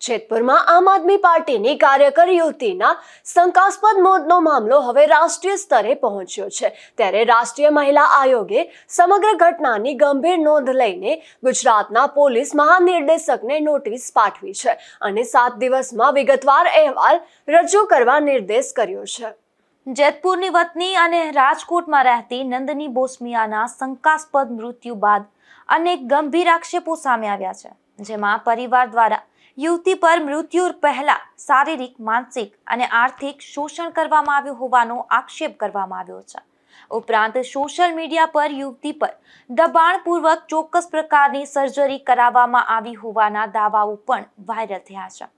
જેતપુરમાં આમ આદમી પાર્ટીની કાર્યકર યુવતીના શંકાસ્પદ મોતનો મામલો હવે રાષ્ટ્રીય સ્તરે પહોંચ્યો છે। ત્યારે રાષ્ટ્રીય મહિલા આયોગે સમગ્ર ઘટનાની ગંભીર નોંધ લઈને ગુજરાતના પોલીસ મહાનિર્દેશકને નોટિસ પાઠવી છે અને 7 દિવસમાં વિગતવાર અહેવાલ રજૂ કરવા નિર્દેશ કર્યો છે। જેતપુરની વતની અને રાજકોટમાં રહેતી નંદની બોસમિયાના શંકાસ્પદ મૃત્યુ બાદ અનેક ગંભીર આક્ષેપો સામે આવ્યા છે, જેમાં પરિવાર દ્વારા યુવતી પર મૃત્યુ પહેલા શારીરિક, માનસિક અને આર્થિક શોષણ કરવામાં આવ્યું હોવાનો આક્ષેપ કરવામાં આવ્યો છે। ઉપરાંત સોશિયલ મીડિયા પર યુવતી પર દબાણપૂર્વક ચોક્કસ પ્રકારની સર્જરી કરાવવામાં આવી હોવાના દાવાઓ પણ વાયરલ થયા છે।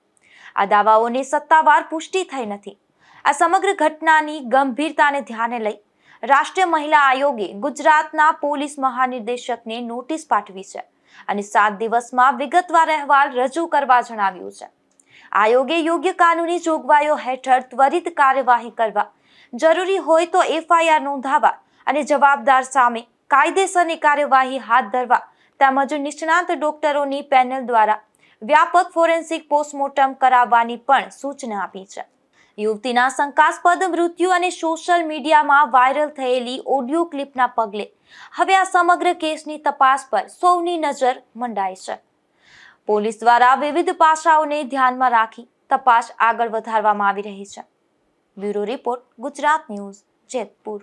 આ દાવાઓની સત્તાવાર પુષ્ટિ થઈ નથી। આ સમગ્ર ઘટનાની ગંભીરતાને ધ્યાને લઈ રાષ્ટ્રીય મહિલા આયોગે ગુજરાતના પોલીસ મહાનિર્દેશકને નોટિસ પાઠવી છે અને 7 દિવસમાં વિગતવાર અહેવાલ રજૂ કરવા જણાવ્યું છે। આયોગે યોગ્ય કાનૂની જોગવાઈઓ હેઠળ ત્વરિત કાર્યવાહી કરવા, જરૂરી હોય તો FIR નોંધાવવા અને જવાબદાર સામે કાયદેસરની કાર્યવાહી હાથ ધરવા તેમજ નિષ્ણાત ડોક્ટરોની પેનલ દ્વારા વ્યાપક ફોરેન્સિક પોસ્ટમોર્ટમ કરાવવાની પણ સૂચના આપી છે। યુવતીના શંકાસ્પદ મૃત્યુ અને સોશિયલ મીડિયામાં વાયરલ થયેલી ઓડિયો ક્લિપના પગલે હવે આ સમગ્ર કેસની તપાસ પર સૌની નજર મંડાઈ છે। પોલીસ દ્વારા વિવિધ પાસાઓને ધ્યાનમાં રાખી તપાસ આગળ વધારવામાં આવી રહી છે। Bureau report, Gujarat news, Jetpur.